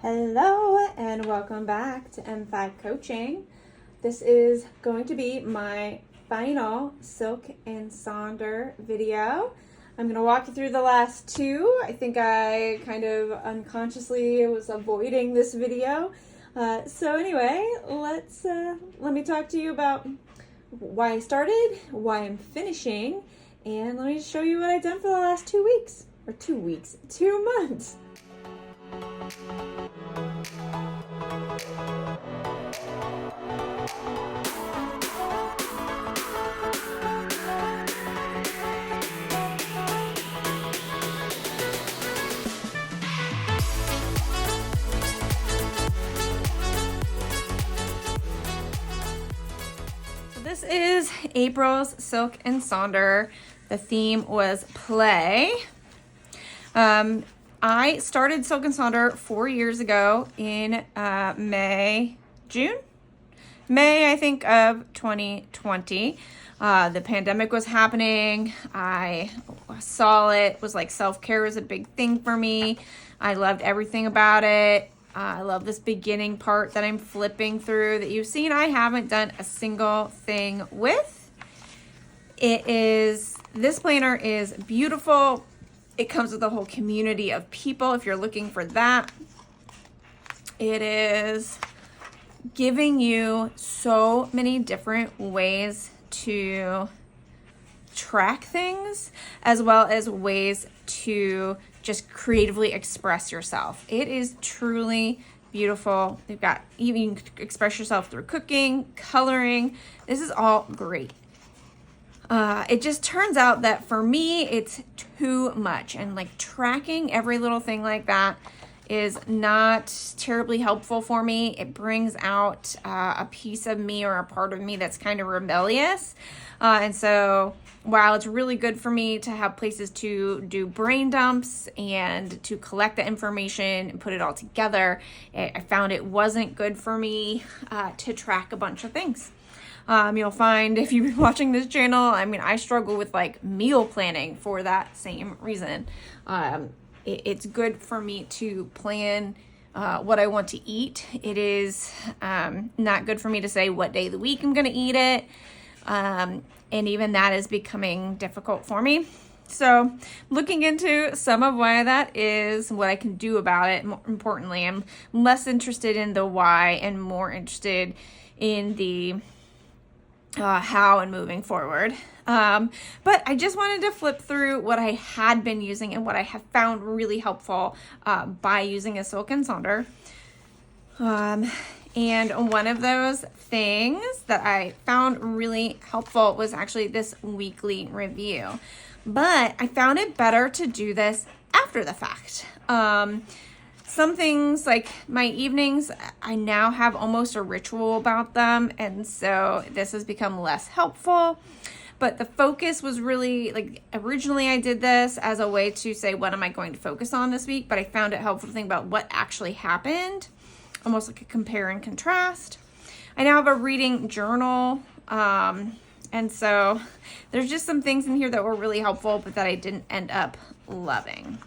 Hello and welcome back to M5 Coaching. This is going to be my final Silk and Sonder video. I'm going to walk you through the last two. I think I kind of unconsciously was avoiding this video. So anyway, let me talk to you about why I started, why I'm finishing, and let me show you what I've done for the last 2 weeks. Or 2 months. This is April's Silk and Sonder. The theme was play. I started Silk and Sonder 4 years ago in May, I think, of 2020. The pandemic was happening. I saw it, was like self-care was a big thing for me. I loved everything about it. I love this beginning part that I'm flipping through that you've seen. I haven't done a single thing with. This planner is beautiful. It comes with a whole community of people if you're looking for that. It is giving you so many different ways to track things, as well as ways to just creatively express yourself. It is truly beautiful. You can express yourself through cooking, coloring. This is all great. It just turns out that for me, it's too much, and like tracking every little thing like that is not terribly helpful for me. It brings out a piece of me or a part of me that's kind of rebellious. And so while it's really good for me to have places to do brain dumps and to collect the information and put it all together, I found it wasn't good for me to track a bunch of things. You'll find if you've been watching this channel, I struggle with like meal planning for that same reason. It's good for me to plan what I want to eat. It is not good for me to say what day of the week I'm going to eat it. And even that is becoming difficult for me. So looking into some of why that is, what I can do about it. More importantly, I'm less interested in the why and more interested in the how and moving forward. But I just wanted to flip through what I had been using and what I have found really helpful by using a Silk and Sonder. And one of those things that I found really helpful was actually this weekly review. But I found it better to do this after the fact. Some things like my evenings, I now have almost a ritual about them, and so this has become less helpful. But the focus was really, like, originally I did this as a way to say, what am I going to focus on this week? But I found it helpful to think about what actually happened, almost like a compare and contrast. I now have a reading journal, and so there's just some things in here that were really helpful, but that I didn't end up loving.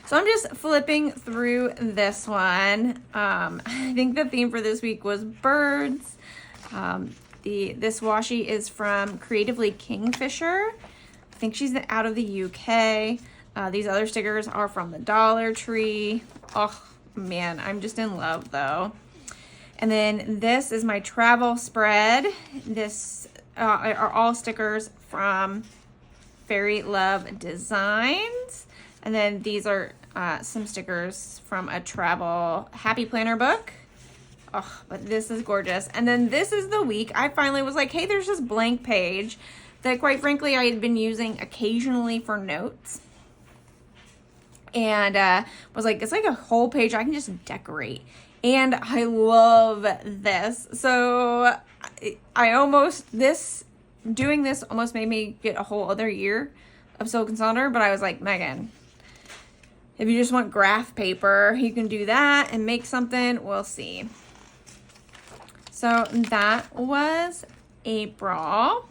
So I'm just flipping through this one. I think the theme for this week was birds. This washi is from Creatively Kingfisher. I think she's out of the UK. These other stickers are from the Dollar Tree. Oh man, I'm just in love though. And then this is my travel spread. This are all stickers from Fairy Love Designs. And then these are some stickers from a travel happy planner book. Oh, but this is gorgeous. And then this is the week I finally was like, hey, there's this blank page that quite frankly I had been using occasionally for notes. And was like, it's like a whole page I can just decorate. And I love this. So doing this almost made me get a whole other year of Silk and Sonder, but I was like, Megan, if you just want graph paper, you can do that and make something. We'll see. So that was April.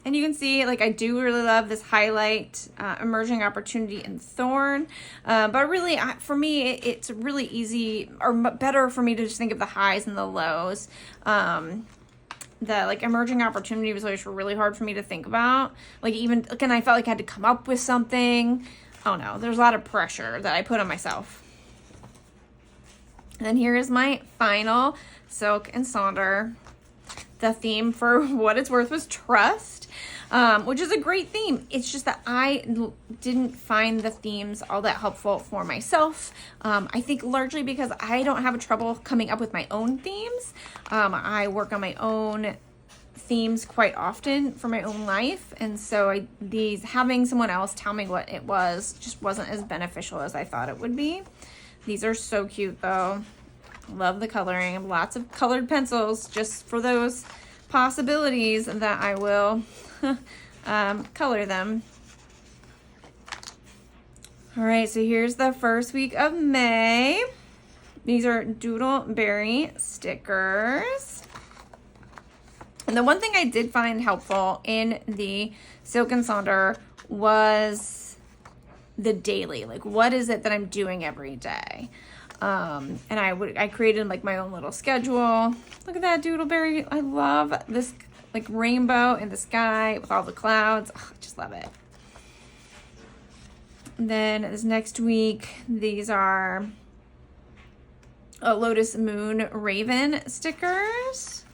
And you can see, like, I do really love this highlight, emerging opportunity and thorn. But really, for me, it's really easy, or better for me to just think of the highs and the lows. The like emerging opportunity was always really hard for me to think about. Like, even, again, I felt like I had to come up with something. Oh no, there's a lot of pressure that I put on myself. And then here is my Final Silk and Sonder. The theme, for what it's worth, was trust, which is a great theme. It's just that I didn't find the themes all that helpful for myself. I think largely because I don't have trouble coming up with my own themes. I work on my own themes quite often for my own life, and so having someone else tell me what it was just wasn't as beneficial as I thought it would be. These are so cute though. Love the coloring. I have lots of colored pencils just for those possibilities that I will color them. All right, so here's the first week of May. These are Doodleberry stickers. And the one thing I did find helpful in the Silk and Sonder was the daily. Like, what is it that I'm doing every day? And I created like my own little schedule. Look at that Doodleberry. I love this like rainbow in the sky with all the clouds. Oh, I just love it. And then this next week, these are Lotus Moon Raven stickers.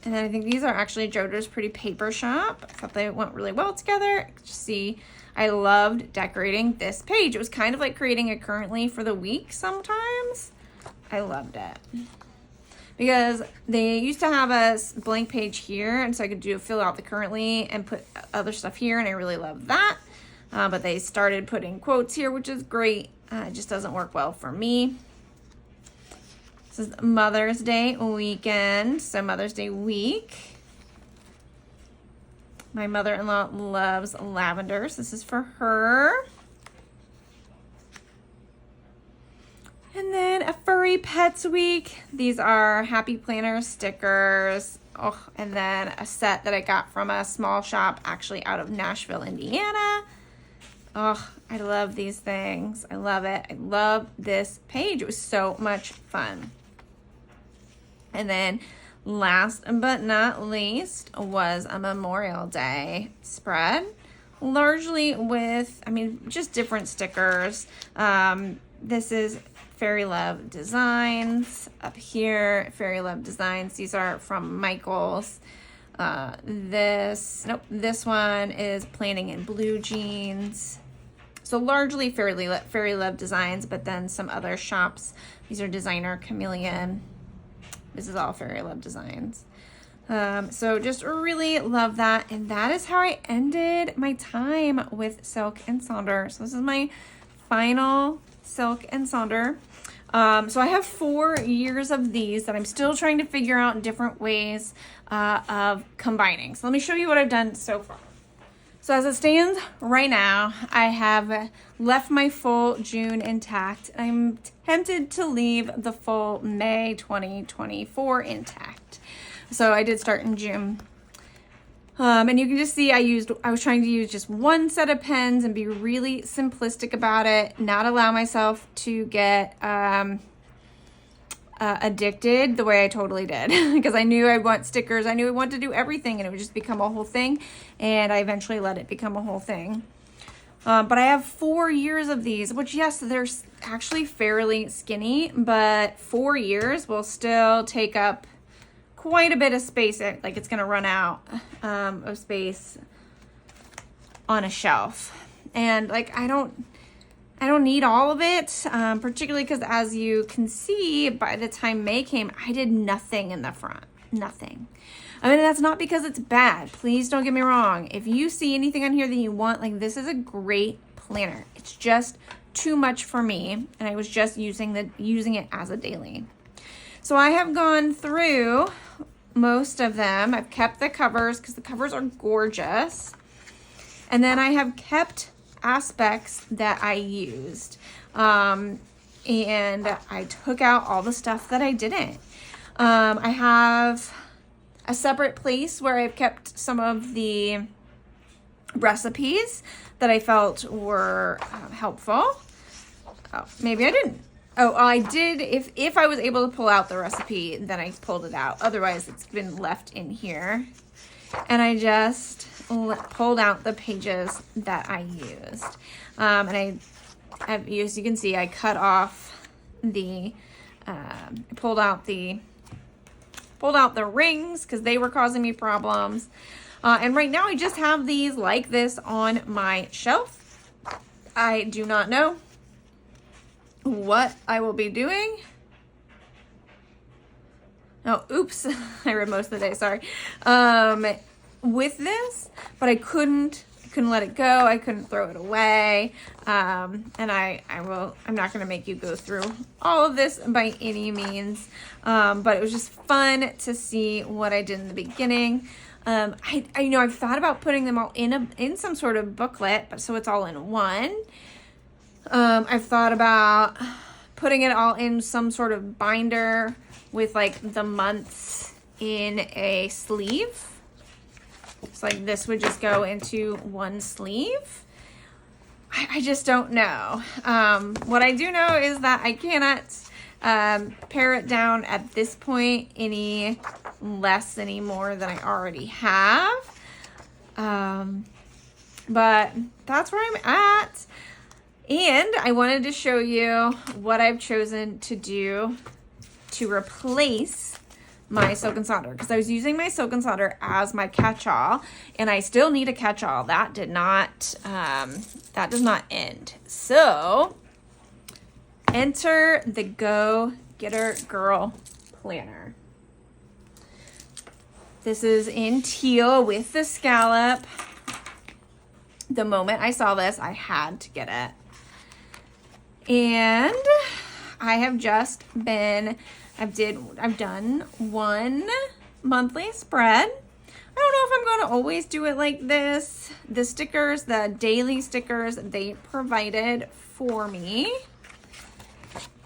And then I think these are actually JoJo's Pretty Paper Shop. I thought they went really well together. Just see, I loved decorating this page. It was kind of like creating a currently for the week sometimes. I loved it. Because they used to have a blank page here, and so I could fill out the currently and put other stuff here, and I really loved that. But they started putting quotes here, which is great. It just doesn't work well for me. This is Mother's Day weekend, so Mother's Day week. My mother-in-law loves lavender, so this is for her. And then a Furry Pets Week. These are Happy Planner stickers. Oh, and then a set that I got from a small shop actually out of Nashville, Indiana. Oh, I love these things. I love it. I love this page. It was so much fun. And then last but not least was a Memorial Day spread, largely with, just different stickers. This is Fairy Love Designs up here. Fairy Love Designs. These are from Michael's. This one is Planning in Blue Jeans. So largely Fairy Love Designs, but then some other shops. These are Designer Chameleon. This is all Fairy Love Designs. So just really love that. And that is how I ended my time with Silk and Sonder. So this is my final Silk and Sonder. So I have 4 years of these that I'm still trying to figure out different ways of combining. So let me show you what I've done so far. So as it stands right now, I have left my full June intact. I'm tempted to leave the full May 2024 intact. So I did start in June. And you can just see I was trying to use just one set of pens and be really simplistic about it, not allow myself to get addicted the way I totally did. Because I knew I want stickers. I knew I wanted to do everything, and it would just become a whole thing. And I eventually let it become a whole thing. But I have 4 years of these, which, yes, they're actually fairly skinny, but 4 years will still take up quite a bit of space. Like, it's going to run out of space on a shelf. And, like, I don't need all of it, particularly because, as you can see, by the time May came, I did nothing in the front. Nothing. That's not because it's bad. Please don't get me wrong. If you see anything on here that you want, like, this is a great planner. It's just too much for me, and I was just using it as a daily. So I have gone through most of them. I've kept the covers because the covers are gorgeous. And then I have kept aspects that I used. And I took out all the stuff that I didn't. I have a separate place where I've kept some of the recipes that I felt were helpful. Oh, maybe I didn't. Oh, I did. If I was able to pull out the recipe, then I pulled it out. Otherwise, it's been left in here. And I just pulled out the pages that I used. And as you can see, I cut off the, pulled out the rings because they were causing me problems. And right now I just have these like this on my shelf. I do not know what I will be doing. Oh, oops. I read most of the day, sorry. With this, but I couldn't let it go. I couldn't throw it away. And I'm not going to make you go through all of this by any means. But it was just fun to see what I did in the beginning. I've thought about putting them all in some sort of booklet, but so it's all in one. I've thought about putting it all in some sort of binder with like the months in a sleeve. So like this would just go into one sleeve. I just don't know. What I do know is that I cannot pare it down at this point any less anymore than I already have. But that's where I'm at. And I wanted to show you what I've chosen to do to replace my Silk and Sonder, because I was using my Silk and Sonder as my catch-all, and I still need a catch-all. That does not end. So enter the Go Getter Girl planner. This is in teal with the scallop. The moment I saw this, I had to get it. And I have just been, I've done one monthly spread. I don't know if I'm going to always do it like this. The stickers, the daily stickers they provided for me,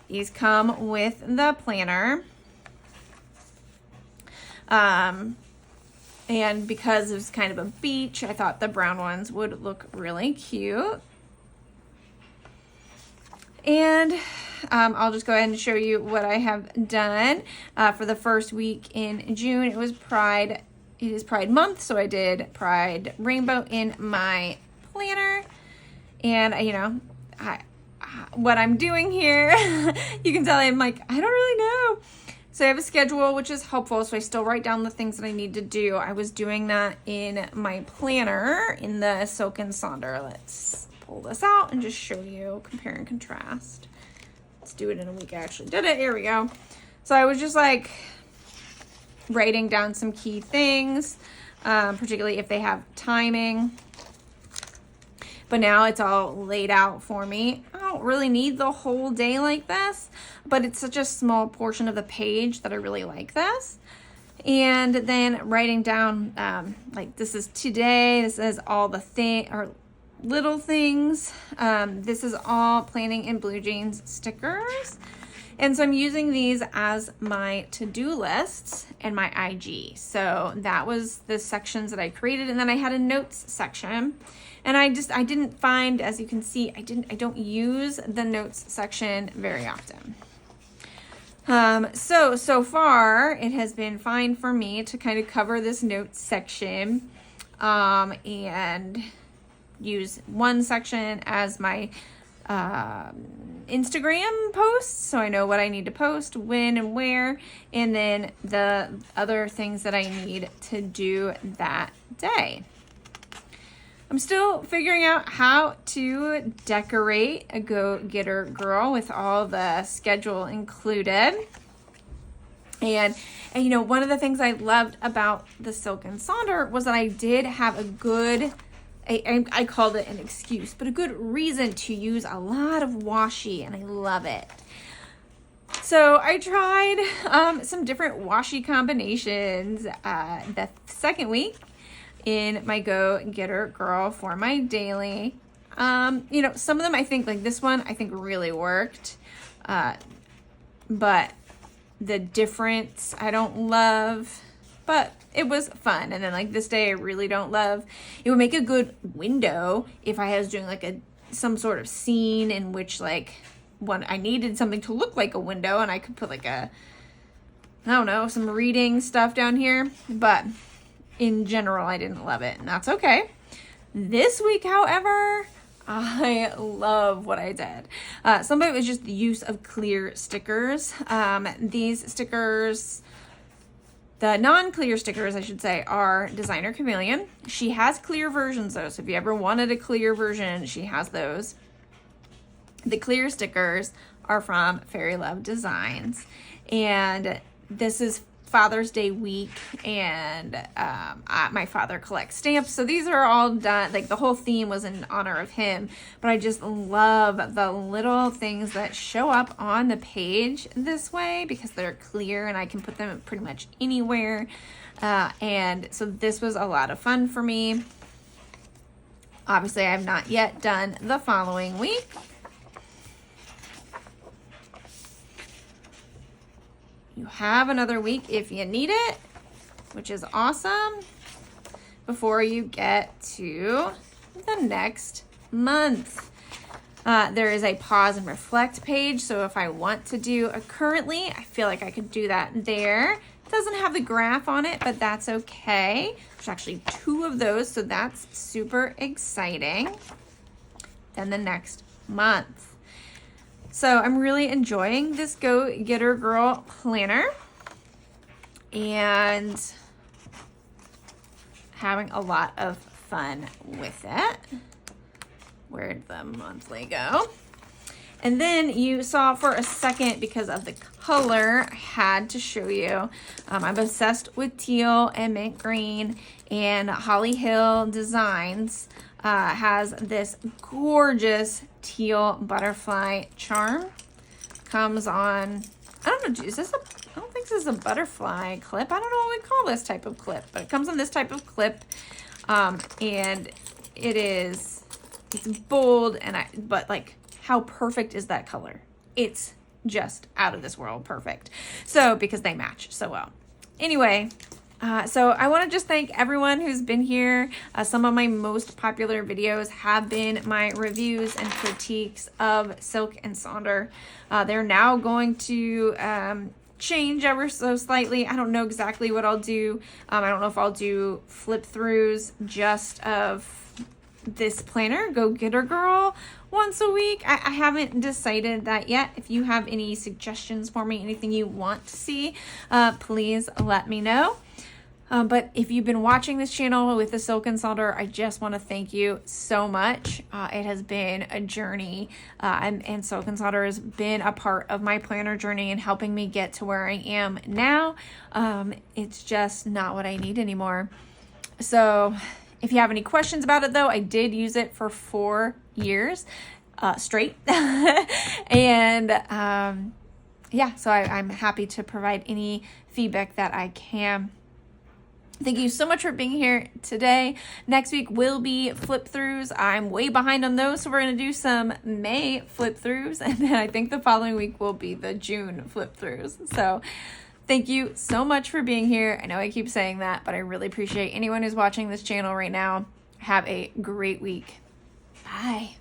these come with the planner. And because it was kind of a beach, I thought the brown ones would look really cute. And I'll just go ahead and show you what I have done for the first week in June. It is Pride Month, so I did Pride Rainbow in my planner. And, what I'm doing here, you can tell I'm like, I don't really know. So I have a schedule, which is helpful, so I still write down the things that I need to do. I was doing that in my planner in the Silk and Sonder. Let's pull this out and just show you, compare and contrast. Let's do it in a week I actually did it. Here we go. So I was just like writing down some key things, particularly if they have timing. But now it's all laid out for me. I don't really need the whole day like this, but it's such a small portion of the page that I really like this. And then writing down, like this is today, this is all the little things. This is all Planning in Blue Jeans stickers. And so I'm using these as my to-do lists and my IG. So that was the sections that I created. And then I had a notes section. And I didn't find, as you can see, I don't use the notes section very often. So far it has been fine for me to kind of cover this notes section, and use one section as my, Instagram posts. So I know what I need to post, when and where, and then the other things that I need to do that day. I'm still figuring out how to decorate a Go-Getter Girl with all the schedule included. And one of the things I loved about the Silk and Sonder was that I did have a good, I called it an excuse, but a good reason to use a lot of washi, and I love it. So I tried some different washi combinations the second week in my Go-Getter Girl for my daily. Some of them I think, like this one, I think really worked. But the difference I don't love. but it was fun. And then like this day I really don't love, it would make a good window if I was doing like some sort of scene in which like I needed something to look like a window, and I could put like I don't know, some reading stuff down here. But in general, I didn't love it, and that's okay. This week, however, I love what I did. Some of it was just the use of clear stickers. These stickers, the non-clear stickers, I should say, are Designer Chameleon. She has clear versions though, so if you ever wanted a clear version, she has those. The clear stickers are from Fairy Love Designs, and this is Father's Day week, and my father collects stamps, so these are all done, like the whole theme was in honor of him, but I just love the little things that show up on the page this way because they're clear and I can put them pretty much anywhere, and so this was a lot of fun for me. Obviously, I have not yet done the following week. You have another week if you need it, which is awesome, before you get to the next month. There is a pause and reflect page, so if I want to do a currently, I feel like I could do that there. It doesn't have the graph on it, but that's okay. There's actually 2 of those, so that's super exciting. Then the next month. So I'm really enjoying this Go Getter Girl planner and having a lot of fun with it. Where'd the monthly go? And then you saw for a second, because of the color, I had to show you. I'm obsessed with teal and mint green, and Holly Hill Designs has this gorgeous teal butterfly charm. Comes on, I don't know, is this I don't think this is a butterfly clip. I don't know what we call this type of clip, but it comes on this type of clip. And it's bold, but like, how perfect is that color? It's just out of this world perfect. So, because they match so well. Anyway, so I want to just thank everyone who's been here. Some of my most popular videos have been my reviews and critiques of Silk and Sonder. They're now going to change ever so slightly. I don't know exactly what I'll do. I don't know if I'll do flip throughs just of this planner, Go Getter Girl, once a week. I haven't decided that yet. If you have any suggestions for me, anything you want to see, please let me know. But if you've been watching this channel with the Silk and Sonder, I just want to thank you so much. It has been a journey, and Silk and Sonder has been a part of my planner journey and helping me get to where I am now. It's just not what I need anymore. So if you have any questions about it, though, I did use it for 4 years straight. And yeah, so I'm happy to provide any feedback that I can. Thank you so much for being here today. Next week will be flip throughs. I'm way behind on those, so we're going to do some May flip throughs, and then I think the following week will be the June flip throughs. So thank you so much for being here. I know I keep saying that, but I really appreciate anyone who's watching this channel right now. Have a great week. Bye.